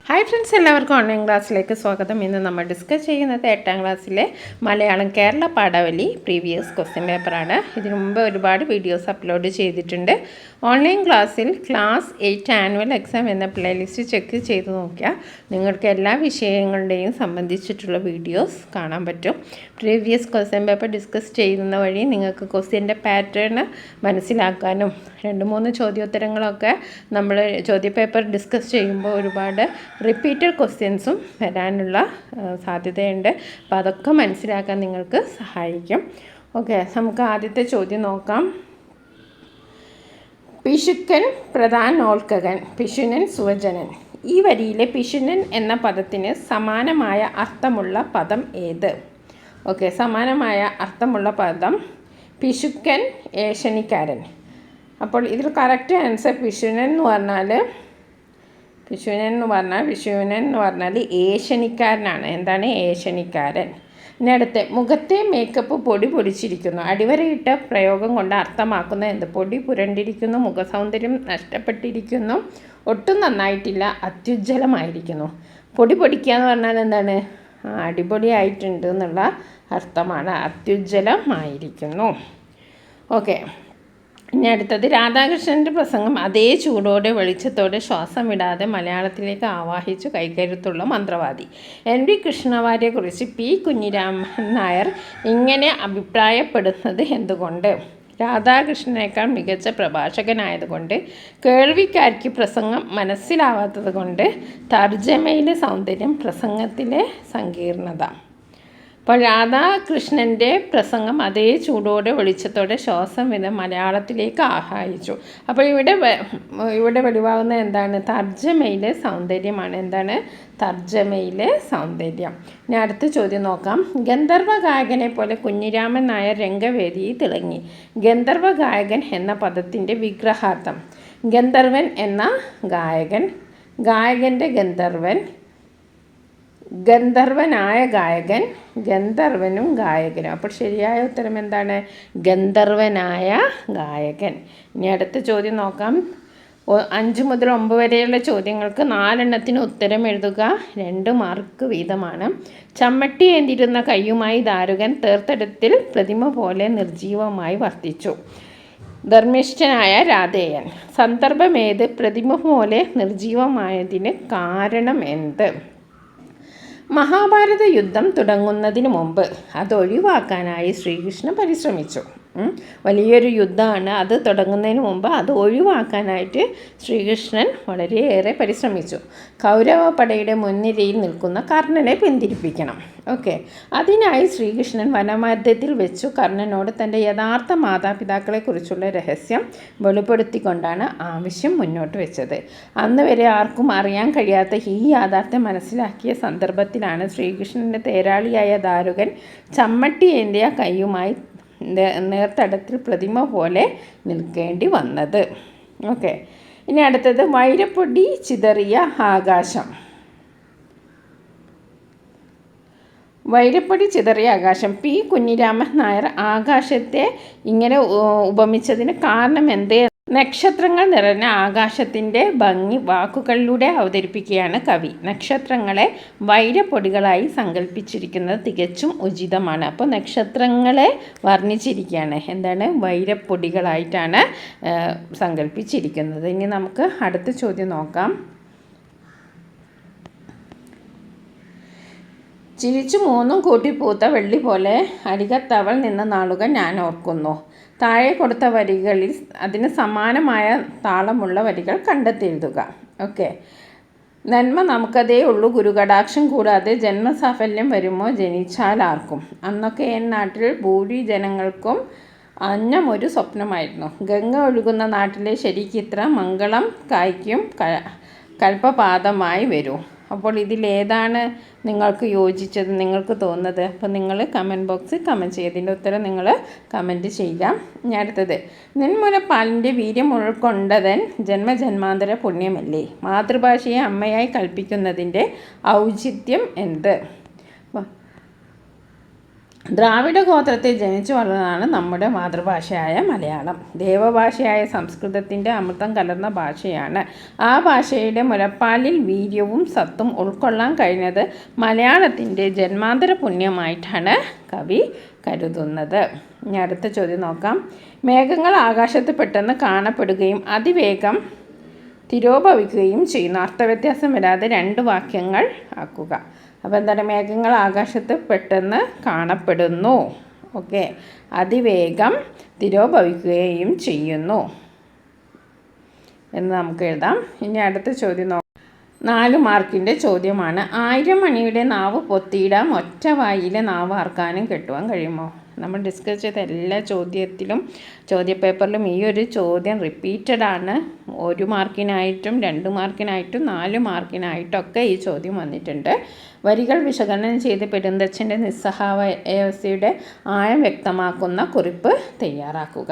Hi friends, എല്ലാവർക്കും online ക്ലാസ്സിലേക്ക് സ്വാഗതം. ഇന്ന് നമ്മൾ ഡിസ്കസ് ചെയ്യുന്നത് 8ാം ക്ലാസ്സിലെ മലയാളം കേരള പാഠാവലി പ്രീവിയസ് ക്വസ്റ്റ്യൻ പേപ്പറാണ്. ഇതിനു മുമ്പ് ഒരുപാട് വീഡിയോസ് അപ്ലോഡ് ചെയ്തിട്ടുണ്ട്. ഓൺലൈൻ ക്ലാസ്സിൽ ക്ലാസ് 8 ആനുവൽ എക്സാം എന്ന പ്ലേലിസ്റ്റ് ചെക്ക് ചെയ്ത് നോക്കിയാൽ നിങ്ങൾക്ക് എല്ലാ വിഷയങ്ങളുടെയും സംബന്ധിച്ചിട്ടുള്ള വീഡിയോസ് കാണാൻ പറ്റും. പ്രീവിയസ് ക്വസ്റ്റ്യൻ പേപ്പർ ഡിസ്കസ് ചെയ്യുന്ന വഴി നിങ്ങൾക്ക് ക്വസ്റ്റ്യൻ്റെ പാറ്റേൺ മനസ്സിലാക്കാനും 2-3 ചോദ്യോത്തരങ്ങളൊക്കെ നമ്മൾ ചോദ്യപേപ്പർ ഡിസ്കസ് ചെയ്യുമ്പോൾ ഒരുപാട് റിപ്പീറ്റഡ് ക്വസ്റ്റ്യൻസും വരാനുള്ള സാധ്യതയുണ്ട്. അപ്പോൾ അതൊക്കെ മനസ്സിലാക്കാൻ നിങ്ങൾക്ക് സഹായിക്കും. ഓക്കെ, നമുക്ക് ആദ്യത്തെ ചോദ്യം നോക്കാം. പിശുക്കൻ പ്രധാനോൽക്കകൻ പിശുനൻ സുവജനൻ. ഈ വരിയിലെ പിശുനൻ എന്ന പദത്തിന് സമാനമായ അർത്ഥമുള്ള പദം ഏത്? ഓക്കെ, സമാനമായ അർത്ഥമുള്ള പദം പിശുക്കൻ ഏഷണിക്കാരൻ. അപ്പോൾ ഇതിൽ കറക്റ്റ് ആൻസർ പിശുനൻ എന്ന് പറഞ്ഞാൽ ഏഷണിക്കാരനാണ്. എന്താണ് ഏഷണിക്കാരൻ? ഇനി അടുത്ത് മുഖത്തെ മേക്കപ്പ് പൊടി പൊടിച്ചിരിക്കുന്നു. അടിവരയിട്ട പ്രയോഗം കൊണ്ട് അർത്ഥമാക്കുന്ന എന്ത്? പൊടി പുരണ്ടിരിക്കുന്നു, മുഖസൗന്ദര്യം നഷ്ടപ്പെട്ടിരിക്കുന്നു, ഒട്ടും നന്നായിട്ടില്ല, അത്യുജ്വലമായിരിക്കുന്നു. പൊടി പൊടിക്കുക എന്ന് പറഞ്ഞാൽ എന്താണ്? അടിപൊളിയായിട്ടുണ്ട് എന്നുള്ള അർത്ഥമാണ്. അത്യുജ്വലമായിരിക്കുന്നു. ഓക്കെ, ഇനി അടുത്തത് രാധാകൃഷ്ണൻ്റെ പ്രസംഗം അതേ ചൂടോടെ വെളിച്ചത്തോടെ ശ്വാസം വിടാതെ മലയാളത്തിലേക്ക് ആവാഹിച്ചു കൈകരുത്തുള്ള മന്ത്രവാദി. NV കൃഷ്ണവാര്യരെക്കുറിച്ച് P. കുഞ്ഞിരാമൻ നായർ ഇങ്ങനെ അഭിപ്രായപ്പെടുന്നത് എന്തുകൊണ്ട്? രാധാകൃഷ്ണനേക്കാൾ മികച്ച പ്രഭാഷകനായതുകൊണ്ട്, കേൾവിക്കാർക്ക് പ്രസംഗം മനസ്സിലാവാത്തത് കൊണ്ട്, തർജ്ജമയിലെ സൗന്ദര്യം, പ്രസംഗത്തിലെ സങ്കീർണത. അപ്പോൾ രാധാകൃഷ്ണൻ്റെ പ്രസംഗം അതേ ചൂടോടെ വെളിച്ചത്തോടെ ശ്വാസം വിധ മലയാളത്തിലേക്ക് ആവാഹിച്ചു. അപ്പോൾ ഇവിടെ വെളിവാകുന്ന എന്താണ്? തർജ്ജമയിലെ സൗന്ദര്യമാണ്. എന്താണ്? തർജ്ജമയിലെ സൗന്ദര്യം. ഇനി അടുത്ത ചോദ്യം നോക്കാം. ഗന്ധർവ ഗായകനെ പോലെ കുഞ്ഞിരാമൻ നായർ രംഗവേദിയിൽ തിളങ്ങി. ഗന്ധർവ ഗായകൻ എന്ന പദത്തിൻ്റെ വിഗ്രഹാർത്ഥം. ഗന്ധർവൻ എന്ന ഗായകൻ, ഗായകൻ്റെ ഗന്ധർവൻ, ഗന്ധർവനായ ഗായകൻ, ഗന്ധർവനും ഗായകനും. അപ്പോൾ ശരിയായ ഉത്തരം എന്താണ്? ഗന്ധർവനായ ഗായകൻ. ഇനി അടുത്ത ചോദ്യം നോക്കാം. 5 മുതൽ 9 വരെയുള്ള ചോദ്യങ്ങൾക്ക് 4 എണ്ണത്തിന് ഉത്തരം എഴുതുക. 2 മാർക്ക് വീതമാണ്. ചമ്മട്ടി ഏന്തിരുന്ന കയ്യുമായി ദാരുകൻ തേർത്തടത്തിൽ പ്രതിമ പോലെ നിർജീവമായി വർത്തിച്ചു. ധർമ്മിഷ്ഠനായ രാധേയൻ. സന്ദർഭമേത്? പ്രതിമ പോലെ നിർജീവമായതിന് കാരണം എന്ത്? മഹാഭാരത യുദ്ധം തുടങ്ങുന്നതിന് മുമ്പ് അതൊഴിവാക്കാനായി ശ്രീകൃഷ്ണൻ പരിശ്രമിച്ചു. വലിയൊരു യുദ്ധമാണ്. അത് തുടങ്ങുന്നതിന് മുമ്പ് അത് ഒഴിവാക്കാനായിട്ട് ശ്രീകൃഷ്ണൻ വളരെയേറെ പരിശ്രമിച്ചു. കൗരവപ്പടയുടെ മുൻനിരയിൽ നിൽക്കുന്ന കർണനെ പിന്തിരിപ്പിക്കണം. ഓക്കെ, അതിനായി ശ്രീകൃഷ്ണൻ വനമധ്യത്തിൽ വെച്ചു കർണനോട് തൻ്റെ യഥാർത്ഥ മാതാപിതാക്കളെക്കുറിച്ചുള്ള രഹസ്യം വെളിപ്പെടുത്തിക്കൊണ്ടാണ് ആവശ്യം മുന്നോട്ട് വെച്ചത്. അന്ന് വരെ ആർക്കും അറിയാൻ കഴിയാത്ത ഈ യാഥാർത്ഥ്യം മനസ്സിലാക്കിയ സന്ദർഭത്തിലാണ് ശ്രീകൃഷ്ണൻ്റെ തേരാളിയായ ദാരുകൻ ചമ്മട്ടി ഏന്തിയ കൈയുമായി നേർത്തടത്തിൽ പ്രതിമ പോലെ നിൽക്കേണ്ടി വന്നത്. ഓക്കെ, ഇനി അടുത്തത് വൈരപ്പൊടി ചിതറിയ ആകാശം. വൈരപ്പൊടി ചിതറിയ ആകാശം. P. കുഞ്ഞിരാമൻ നായർ ആകാശത്തെ ഇങ്ങനെ ഉപമിച്ചതിന് കാരണം എന്ത്? നക്ഷത്രങ്ങൾ നിറഞ്ഞ ആകാശത്തിൻ്റെ ഭംഗി വാക്കുകളിലൂടെ അവതരിപ്പിക്കുകയാണ് കവി. നക്ഷത്രങ്ങളെ വൈരപ്പൊടികളായി സങ്കല്പിച്ചിരിക്കുന്നത് തികച്ചും ഉചിതമാണ്. അപ്പോൾ നക്ഷത്രങ്ങളെ വർണ്ണിച്ചിരിക്കുകയാണ്. എന്താണ്? വൈരപ്പൊടികളായിട്ടാണ് സങ്കല്പിച്ചിരിക്കുന്നത്. ഇനി നമുക്ക് അടുത്ത ചോദ്യം നോക്കാം. ചിരിച്ചു 3 കൂട്ടിപ്പൂത്ത വെള്ളി പോലെ അരികത്തവൾ നിന്ന നാളുകൾ ഞാൻ ഓർക്കുന്നു. താഴെ കൊടുത്ത വരികളിൽ അതിന് സമാനമായ താളമുള്ള വരികൾ കണ്ടെത്തിയെഴുതുക. ഓക്കെ, നന്മ നമുക്കതേ ഉള്ളൂ, ഗുരുകടാക്ഷം കൂടാതെ ജന്മസാഫല്യം വരുമോ ജനിച്ചാൽ ആർക്കും. അന്നൊക്കെ എൻ നാട്ടിൽ ഭൂരി ജനങ്ങൾക്കും അന്നമൊരു സ്വപ്നമായിരുന്നു. ഗംഗ ഒഴുകുന്ന നാട്ടിലെ ശരിക്കിത്ര മംഗളം കായ്ക്കും കൽപ്പപാതമായി വരൂ. അപ്പോൾ ഇതിലേതാണ് നിങ്ങൾക്ക് യോജിച്ചത്, നിങ്ങൾക്ക് തോന്നുന്നത്? അപ്പോൾ നിങ്ങൾ കമൻറ്റ് ബോക്സിൽ കമൻറ്റ് ചെയ്യുക. ഇതിൻ്റെ ഉത്തരം നിങ്ങൾ കമൻറ്റ് ചെയ്യുക. ഇനി അടുത്തത്, നെന്മുലപ്പാലിൻ്റെ വീര്യം ഉൾക്കൊണ്ടതൻ ജന്മജന്മാന്തര പുണ്യമല്ലേ? മാതൃഭാഷയെ അമ്മയായി കൽപ്പിക്കുന്നതിൻ്റെ ഔചിത്യം എന്ത്? ദ്രാവിഡ ഗോത്രത്തിൽ ജനിച്ചു വളർന്നതാണ് നമ്മുടെ മാതൃഭാഷയായ മലയാളം. ദേവഭാഷയായ സംസ്കൃതത്തിൻ്റെ അമൃതം കലർന്ന ഭാഷയാണ്. ആ ഭാഷയുടെ മുലപ്പാലിൽ വീര്യവും സത്തും ഉൾക്കൊള്ളാൻ കഴിഞ്ഞത് മലയാളത്തിൻ്റെ ജന്മാന്തര പുണ്യമായിട്ടാണ് കവി കരുതുന്നത്. ഇനി അടുത്ത ചോദ്യം നോക്കാം. മേഘങ്ങൾ ആകാശത്ത് പെട്ടെന്ന് കാണപ്പെടുകയും അതിവേഗം തിരോഭവിക്കുകയും ചെയ്യുന്നു. അർത്ഥവ്യത്യാസം വരാതെ 2 വാക്യങ്ങൾ ആക്കുക. അപ്പോൾ എന്താണ്? മേഘങ്ങൾ ആകാശത്ത് പെട്ടെന്ന് കാണപ്പെടുന്നു. ഓക്കെ. അതിവേഗം തിരോഭവിക്കുകയും ചെയ്യുന്നു എന്ന് നമുക്ക് എഴുതാം. ഇനി അടുത്ത ചോദ്യം 4 മാർക്കിൻ്റെ ചോദ്യമാണ്. 1000 മണിയുടെ നാവ് പൊത്തിയിടാം, ഒറ്റ വായിലെ നാവ് ആർക്കാനും കെട്ടുവാൻ കഴിയുമോ? നമ്മൾ ഡിസ്കസ് ചെയ്ത എല്ലാ ചോദ്യപേപ്പറിലും ഈ ഒരു ചോദ്യം റിപ്പീറ്റഡാണ്. 1 മാർക്കിനായിട്ടും 2 മാർക്കിനായിട്ടും 4 മാർക്കിനായിട്ടൊക്കെ ഈ ചോദ്യം വന്നിട്ടുണ്ട്. വരികൾ വിശകലനം ചെയ്ത് പെരുന്തച്ഛൻ്റെ നിസ്സഹായാവസ്ഥയുടെ ആഴം വ്യക്തമാക്കുന്ന കുറിപ്പ് തയ്യാറാക്കുക.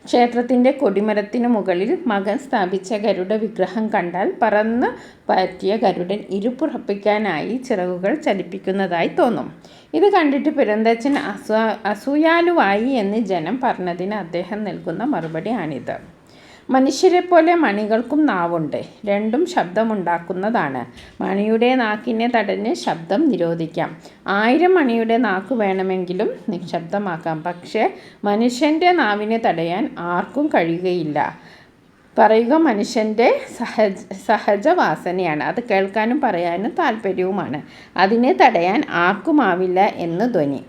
ക്ഷേത്രത്തിൻ്റെ കൊടിമരത്തിനു മുകളിൽ മകൻ സ്ഥാപിച്ച ഗരുഡ വിഗ്രഹം കണ്ടാൽ പറന്ന് പറ്റിയ ഗരുഡൻ ഇരുപ്പുറപ്പിക്കാനായി ചിറകുകൾ ചലിപ്പിക്കുന്നതായി തോന്നും. ഇത് കണ്ടിട്ട് പെരുന്തച്ഛൻ അസൂയാലുവായി എന്ന് ജനം പറഞ്ഞതിന് അദ്ദേഹം നൽകുന്ന മറുപടിയാണിത്. മനുഷ്യരെപ്പോലെ മണികൾക്കും നാവുണ്ട്. രണ്ടും ശബ്ദമുണ്ടാക്കുന്നതാണ്. മണിയുടെ നാക്കിനെ തടഞ്ഞ് ശബ്ദം നിരോധിക്കാം. 1000 മണിയുടെ നാക്ക് വേണമെങ്കിലും നിശബ്ദമാക്കാം. പക്ഷേ മനുഷ്യൻ്റെ നാവിനെ തടയാൻ ആർക്കും കഴിയുകയില്ല. പറയുക മനുഷ്യൻ്റെ സഹജവാസനയാണ്. അത് കേൾക്കാനും പറയാനും താല്പര്യവുമാണ്. അതിനെ തടയാൻ ആർക്കുമാവില്ല എന്ന് ധ്വനി.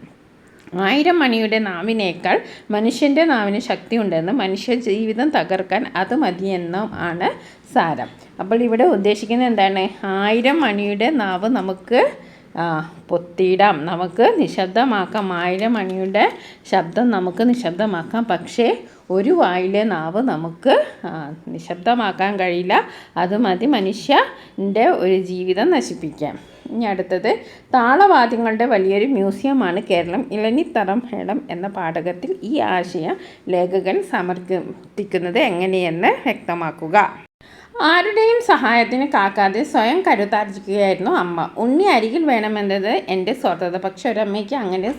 1000 മണിയുടെ നാവിനേക്കാൾ മനുഷ്യൻ്റെ നാവിന് ശക്തിയുണ്ടെന്ന്, മനുഷ്യ ജീവിതം തകർക്കാൻ അത് മതിയെന്നും ആണ് സാരം. അപ്പോൾ ഇവിടെ ഉദ്ദേശിക്കുന്നത് എന്താണ്? 1000 മണിയുടെ നാവ് നമുക്ക് പൊത്തിയിടാം, നമുക്ക് നിശബ്ദമാക്കാം. 1000 മണിയുടെ ശബ്ദം നമുക്ക് നിശബ്ദമാക്കാം. പക്ഷേ ഒരു വായിലെ നാവ് നമുക്ക് നിശബ്ദമാക്കാൻ കഴിയില്ല. അത് മതി മനുഷ്യൻ്റെ ഒരു ജീവിതം നശിപ്പിക്കാം. ഇനി അടുത്തത്, താളവാദ്യങ്ങളുടെ വലിയൊരു മ്യൂസിയമാണ് കേരളം. ഇളനിത്തറം മേളം എന്ന പാഠകത്തിൽ ഈ ആശയം ലേഖകൻ സമർത്ഥിക്കുന്നത് എങ്ങനെയെന്ന് വ്യക്തമാക്കുക. ആരുടെയും സഹായത്തിന് കാക്കാതെ സ്വയം കരുത്താർജിക്കുകയായിരുന്നു അമ്മ. ഉണ്ണി അരികിൽ വേണമെന്നത് എൻ്റെ സ്വാർത്ഥത. പക്ഷെ ഒരമ്മയ്ക്ക് അങ്ങനെ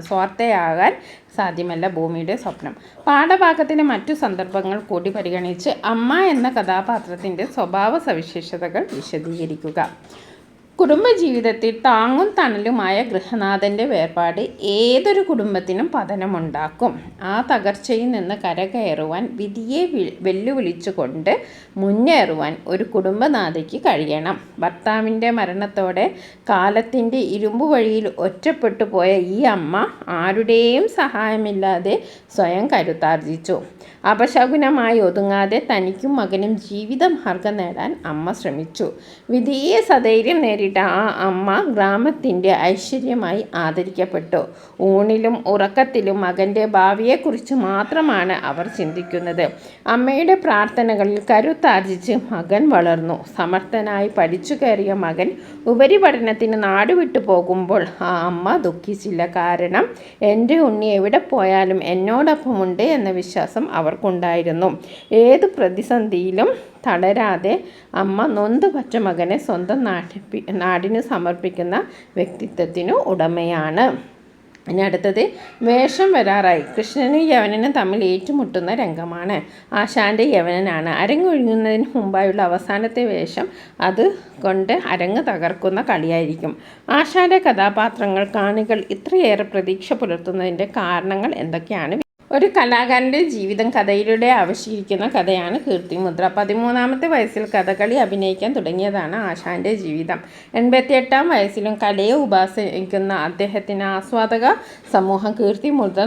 സ്വാർത്ഥയാകാൻ സാധ്യമല്ല. ഭൂമിയുടെ സ്വപ്നം. പാഠഭാഗത്തിലെ മറ്റു സന്ദർഭങ്ങൾ കൂടി പരിഗണിച്ച് അമ്മ എന്ന കഥാപാത്രത്തിൻ്റെ സ്വഭാവ സവിശേഷതകൾ വിശദീകരിക്കുക. കുടുംബജീവിതത്തിൽ താങ്ങും തണലുമായ ഗൃഹനാഥൻ്റെ വേർപാട് ഏതൊരു കുടുംബത്തിനും പതനമുണ്ടാക്കും. ആ തകർച്ചയിൽ നിന്ന് കരകയറുവാൻ, വിധിയെ വെല്ലുവിളിച്ചുകൊണ്ട് മുന്നേറുവാൻ ഒരു കുടുംബനാഥയ്ക്ക് കഴിയണം. ഭർത്താവിൻ്റെ മരണത്തോടെ കാലത്തിൻ്റെ ഇരുമ്പു വഴിയിൽ ഒറ്റപ്പെട്ടു പോയ ഈ അമ്മ ആരുടെയും സഹായമില്ലാതെ സ്വയം കരുത്താർജിച്ചു. അപശകുനമായി ഒതുങ്ങാതെ തനിക്കും മകനും ജീവിതമാർഗം നേടാൻ അമ്മ ശ്രമിച്ചു. വിധിയെ സധൈര്യം നേരിട്ട ആ അമ്മ ഗ്രാമത്തിൻ്റെ ഐശ്വര്യമായി ആദരിക്കപ്പെട്ടു. ഊണിലും ഉറക്കത്തിലും മകൻ്റെ ഭാവിയെക്കുറിച്ച് മാത്രമാണ് അവർ ചിന്തിക്കുന്നത്. അമ്മയുടെ പ്രാർത്ഥനകളിൽ കരുത്താർജിച്ച് മകൻ വളർന്നു. സമർത്ഥനായി പഠിച്ചു കയറിയ മകൻ ഉപരിപഠനത്തിന് നാടുവിട്ടു പോകുമ്പോൾ ആ അമ്മ ദുഃഖിച്ചില്ല. കാരണം എൻ്റെ ഉണ്ണി എവിടെ പോയാലും എന്നോടൊപ്പമുണ്ട് എന്ന വിശ്വാസം അവർക്കുണ്ടായിരുന്നു. ഏത് പ്രതിസന്ധിയിലും തളരാതെ അമ്മ നൊന്ത് പറ്റ മകനെ സ്വന്തം നാടിന് സമർപ്പിക്കുന്ന വ്യക്തിത്വത്തിനു ഉടമയാണ്. ഇനി അടുത്തത്, വേഷം വരാറായി. കൃഷ്ണനും യവനനും തമ്മിൽ ഏറ്റുമുട്ടുന്ന രംഗമാണ്. ആശാൻ്റെ യവനനാണ്. അരങ്ങൊഴുകുന്നതിന് മുമ്പായുള്ള അവസാനത്തെ വേഷം അത് കൊണ്ട് അരങ്ങ് തകർക്കുന്ന കളിയായിരിക്കും. ആശാൻ്റെ കഥാപാത്രങ്ങൾ കാണികൾ ഇത്രയേറെ പ്രതീക്ഷ പുലർത്തുന്നതിൻ്റെ കാരണങ്ങൾ എന്തൊക്കെയാണ്? ഒരു കലാകാരൻ്റെ ജീവിതം കഥയിലൂടെ ആവിഷ്കരിക്കുന്ന കഥയാണ് കീർത്തിമുദ്ര. 13-ാമത്തെ വയസ്സിൽ കഥകളി അഭിനയിക്കാൻ തുടങ്ങിയതാണ് ആശാൻ്റെ ജീവിതം. 88-ാം വയസ്സിലും കലയെ ഉപാസിക്കുന്ന അദ്ദേഹത്തിന് ആസ്വാദക സമൂഹം കീർത്തിമുദ്ര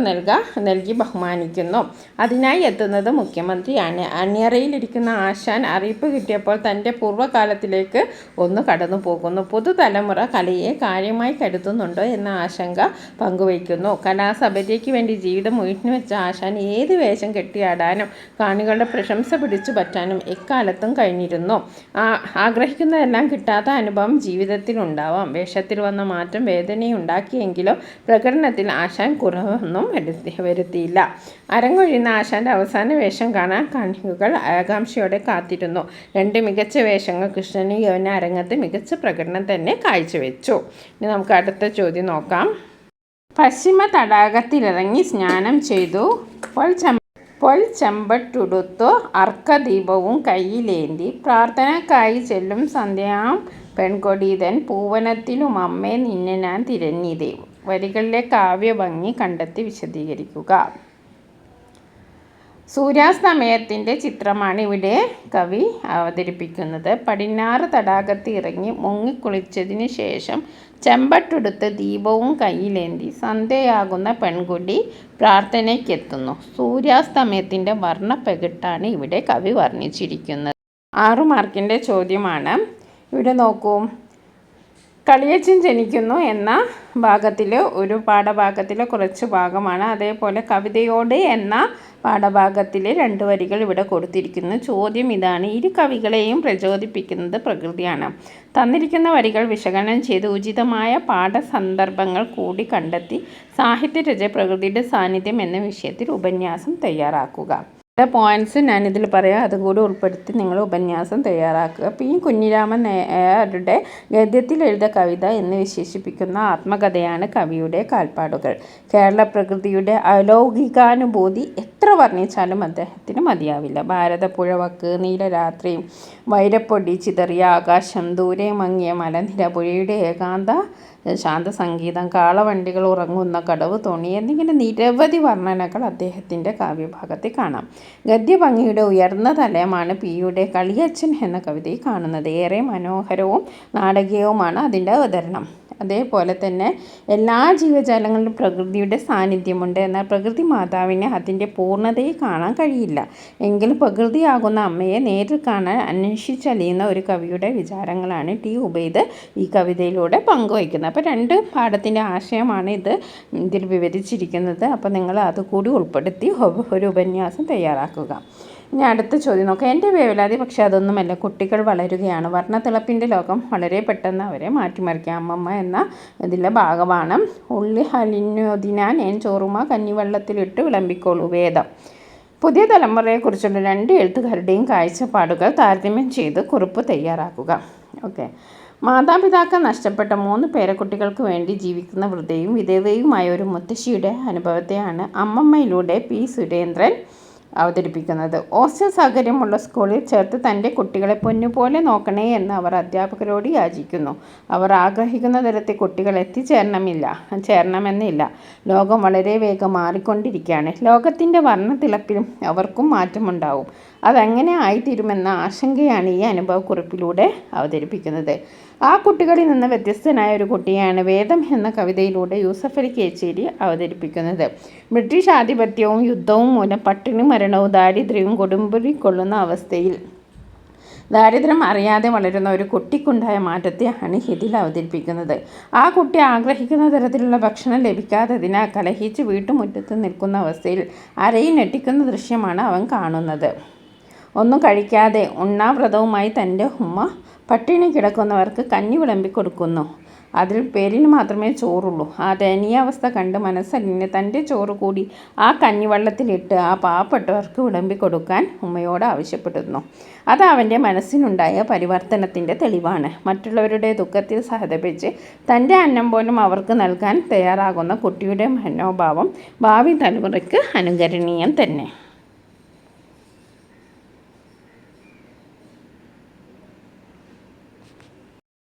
നൽകി ബഹുമാനിക്കുന്നു. അതിനായി എത്തുന്നത് മുഖ്യമന്ത്രിയാണ്. അണിയറയിലിരിക്കുന്ന ആശാൻ അറിയിപ്പ് കിട്ടിയപ്പോൾ തൻ്റെ പൂർവ്വകാലത്തിലേക്ക് ഒന്ന് കടന്നു പോകുന്നു. പുതുതലമുറ കലയെ കാര്യമായി കരുതുന്നുണ്ടോ എന്ന ആശങ്ക പങ്കുവയ്ക്കുന്നു. കലാസഭയ്ക്ക് വേണ്ടി ജീവിതം ഉയർന്നു ആശാൻ ഏത് വേഷം കെട്ടിയാടാനും കാണികളുടെ പ്രശംസ പിടിച്ചു പറ്റാനും എക്കാലത്തും കഴിഞ്ഞിരുന്നു. ആഗ്രഹിക്കുന്നതെല്ലാം കിട്ടാത്ത അനുഭവം ജീവിതത്തിൽ ഉണ്ടാവാം. വേഷത്തിൽ വന്ന മാറ്റം വേദനയുണ്ടാക്കിയെങ്കിലും പ്രകടനത്തിൽ ആശാൻ കുറവൊന്നും വരുത്തിയില്ല. അരങ്ങൊഴിയുന്ന ആശാൻ്റെ അവസാന വേഷം കാണാൻ കാണികൾ ആകാംക്ഷയോടെ കാത്തിരുന്നു. 2 മികച്ച വേഷങ്ങൾ കൃഷ്ണനും യവന അരങ്ങത്ത് മികച്ച പ്രകടനം തന്നെ കാഴ്ചവെച്ചു. ഇനി നമുക്ക് അടുത്ത ചോദ്യം നോക്കാം. പശ്ചിമ തടാകത്തിലിറങ്ങി സ്നാനം ചെയ്തു. ചെമ്പട്ടുടുത്തു അർക്കദീപവും കയ്യിലേന്തി പ്രാർത്ഥനക്കായി ചെല്ലും സന്ധ്യാം പെൺകൊടിതൻ പൂവനത്തിലും അമ്മേ നിന്നെ ഞാൻ തിരഞ്ഞിതേ. വരികളിലെ കാവ്യഭംഗി കണ്ടെത്തി വിശദീകരിക്കുക. സൂര്യാസ്തമയത്തിൻ്റെ ചിത്രമാണ് ഇവിടെ കവി അവതരിപ്പിക്കുന്നത്. പടിഞ്ഞാറ് തടാകത്ത് ഇറങ്ങി മുങ്ങിക്കുളിച്ചതിന് ശേഷം ചെമ്പട്ടുടുത്ത് ദീപവും കയ്യിലേന്തി സന്ധ്യയാകുന്ന പെൺകുട്ടി പ്രാർത്ഥനയ്ക്കെത്തുന്നു. സൂര്യാസ്തമയത്തിൻ്റെ വർണ്ണപ്പകിട്ടാണ് ഇവിടെ കവി വർണ്ണിച്ചിരിക്കുന്നത്. 6 മാർക്കിൻ്റെ ചോദ്യമാണ്. ഇവിടെ നോക്കൂ, കളിയച്ഛൻ ജനിക്കുന്നു എന്ന ഭാഗത്തിൽ ഒരു പാഠഭാഗത്തിലെ കുറച്ച് ഭാഗമാണ്. അതേപോലെ കവിതയോട് എന്ന പാഠഭാഗത്തിൽ 2 വരികൾ ഇവിടെ കൊടുത്തിരിക്കുന്നു. ചോദ്യം ഇതാണ്: ഇരു കവികളെയും പ്രചോദിപ്പിക്കുന്നത് പ്രകൃതിയാണ്. തന്നിരിക്കുന്ന വരികൾ വിശകലനം ചെയ്ത് ഉചിതമായ പാഠസന്ദർഭങ്ങൾ കൂടി കണ്ടെത്തി സാഹിത്യരചന പ്രകൃതിയുടെ സാന്നിധ്യം എന്ന വിഷയത്തിൽ ഉപന്യാസം തയ്യാറാക്കുക. പോയിൻറ്റ്സ് ഞാനിതിൽ പറയാം, അതുകൂടി ഉൾപ്പെടുത്തി നിങ്ങൾ ഉപന്യാസം തയ്യാറാക്കുക. പി കുഞ്ഞിരാമൻ നായരുടെ ഗദ്യത്തിൽ എഴുതിയ കവിത എന്ന് വിശേഷിപ്പിക്കുന്ന ആത്മകഥയാണ് കവിയുടെ കാൽപ്പാടുകൾ. കേരള പ്രകൃതിയുടെ അലൗകികാനുഭൂതി എത്ര വർണ്ണിച്ചാലും അദ്ദേഹത്തിന് മതിയാവില്ല. ഭാരതപ്പുഴ വക്ക്, നീലരാത്രി, വൈരപ്പൊടി ചിതറിയ ആകാശം, ദൂരെ മങ്ങിയ മലനിര, പുഴയുടെ ഏകാന്ത ശാന്തസംഗീതം, കാളവണ്ടികൾ ഉറങ്ങുന്ന കടവ് തോണി എന്നിങ്ങനെ നിരവധി വർണ്ണനകൾ അദ്ദേഹത്തിൻ്റെ കാവ്യഭാഗത്തിൽ കാണാം. ഗദ്യഭംഗിയുടെ ഉയർന്ന തലമാണ് പിയുടെ കളിയച്ഛൻ എന്ന കവിതയിൽ കാണുന്നത്. ഏറെ മനോഹരവും നാടകീയവുമാണ് അതിൻ്റെ അവതരണം. അതേപോലെ തന്നെ എല്ലാ ജീവജാലങ്ങളിലും പ്രകൃതിയുടെ സാന്നിധ്യമുണ്ട്. എന്നാൽ പ്രകൃതി മാതാവിനെ അതിൻ്റെ പൂർണ്ണതയിൽ കാണാൻ കഴിയില്ല. എങ്കിലും പ്രകൃതിയാകുന്ന അമ്മയെ നേരിൽ കാണാൻ അന്വേഷിച്ചലിയുന്ന ഒരു കവിയുടെ വിചാരങ്ങളാണ് ടി ഉബൈദ് ഈ കവിതയിലൂടെ പങ്കുവയ്ക്കുന്നത്. അപ്പോൾ 2 പാഠത്തിൻ്റെ ആശയമാണ് ഇതിൽ വിവരിച്ചിരിക്കുന്നത്. അപ്പോൾ നിങ്ങൾ അതുകൂടി ഉൾപ്പെടുത്തി ഒരു ഉപന്യാസം തയ്യാറാക്കുക. ഇനി അടുത്ത ചോദ്യം നോക്കാം. എൻ്റെ വേവലാതി പക്ഷേ അതൊന്നുമല്ല. കുട്ടികൾ വളരുകയാണ്. വർണ്ണത്തിളപ്പിൻ്റെ ലോകം വളരെ പെട്ടെന്ന് അവരെ മാറ്റിമറിക്കാം. അമ്മമ്മ എന്ന ഇതിലെ ഭാഗമാണ്. ഉള്ളി ഹലിനൊതിനാൻ ഞാൻ ചോറുമ കഞ്ഞിവെള്ളത്തിലിട്ട് വിളമ്പിക്കോളൂ. വേദം. പുതിയ തലമുറയെക്കുറിച്ചുള്ള 2 എഴുത്തുകാരുടെയും കാഴ്ചപ്പാടുകൾ താരതമ്യം ചെയ്ത് കുറിപ്പ് തയ്യാറാക്കുക. ഓക്കെ. മാതാപിതാക്കൾ നഷ്ടപ്പെട്ട 3 പേരക്കുട്ടികൾക്ക് വേണ്ടി ജീവിക്കുന്ന വൃദ്ധയും വിധവയുമായ ഒരു മുത്തശ്ശിയുടെ അനുഭവത്തെയാണ് അമ്മമ്മയിലൂടെ പി സുരേന്ദ്രൻ അവതരിപ്പിക്കുന്നത്. ഹോസ്റ്റൽ സൗകര്യമുള്ള സ്കൂളിൽ ചേർത്ത് തൻ്റെ കുട്ടികളെ പൊന്നുപോലെ നോക്കണേ എന്ന് അവർ അധ്യാപകരോട് യാചിക്കുന്നു. അവർ ആഗ്രഹിക്കുന്ന തരത്തിൽ കുട്ടികൾ ചേരണമെന്നില്ല. ലോകം വളരെ വേഗം മാറിക്കൊണ്ടിരിക്കുകയാണ്. ലോകത്തിൻ്റെ വർണ്ണത്തിളപ്പിലും അവർക്കും മാറ്റമുണ്ടാവും. അതെങ്ങനെ ആയിത്തീരുമെന്ന ആശങ്കയാണ് ഈ അനുഭവക്കുറിപ്പിലൂടെ അവതരിപ്പിക്കുന്നത്. ആ കുട്ടികളിൽ നിന്ന് വ്യത്യസ്തനായ ഒരു കുട്ടിയാണ് വേദം എന്ന കവിതയിലൂടെ യൂസഫ് അലി കേച്ചേരി അവതരിപ്പിക്കുന്നത്. ബ്രിട്ടീഷ് ആധിപത്യവും യുദ്ധവും മൂലം പട്ടിണി മരണവും ദാരിദ്ര്യവും കൊടുമ്പിരിക്കൊള്ളുന്ന അവസ്ഥയിൽ ദാരിദ്ര്യം അറിയാതെ വളരുന്ന ഒരു കുട്ടിക്കുണ്ടായ മാറ്റത്തെയാണ് ഇതിൽ അവതരിപ്പിക്കുന്നത്. ആ കുട്ടി ആഗ്രഹിക്കുന്ന തരത്തിലുള്ള ഭക്ഷണം ലഭിക്കാത്തതിനാൽ കലഹിച്ച് വീട്ടുമുറ്റത്ത് നിൽക്കുന്ന അവസ്ഥയിൽ അരയിൽ ഞെട്ടിക്കുന്ന ദൃശ്യമാണ് അവൻ കാണുന്നത്. ഒന്നും കഴിക്കാതെ ഉണ്ണാവ്രതവുമായി തൻ്റെ ഉമ്മ പട്ടിണി കിടക്കുന്നവർക്ക് കഞ്ഞി വിളമ്പി കൊടുക്കുന്നു. അതിൽ പേരിന് മാത്രമേ ചോറുള്ളൂ. ആ ദയനീയാവസ്ഥ കണ്ട് മനസ്സലിഞ്ഞ് തൻ്റെ ചോറ് കൂടി ആ കഞ്ഞിവെള്ളത്തിലിട്ട് ആ പാവപ്പെട്ടവർക്ക് വിളമ്പി കൊടുക്കാൻ ഉമ്മയോട് ആവശ്യപ്പെടുന്നു. അത് അവൻ്റെ മനസ്സിനുണ്ടായ പരിവർത്തനത്തിൻ്റെ തെളിവാണ്. മറ്റുള്ളവരുടെ ദുഃഖത്തിൽ സഹതപിച്ച് തൻ്റെ അന്നം പോലും അവർക്ക് നൽകാൻ തയ്യാറാകുന്ന കുട്ടിയുടെ മനോഭാവം ഭാവി തലമുറയ്ക്ക് അനുകരണീയം തന്നെ.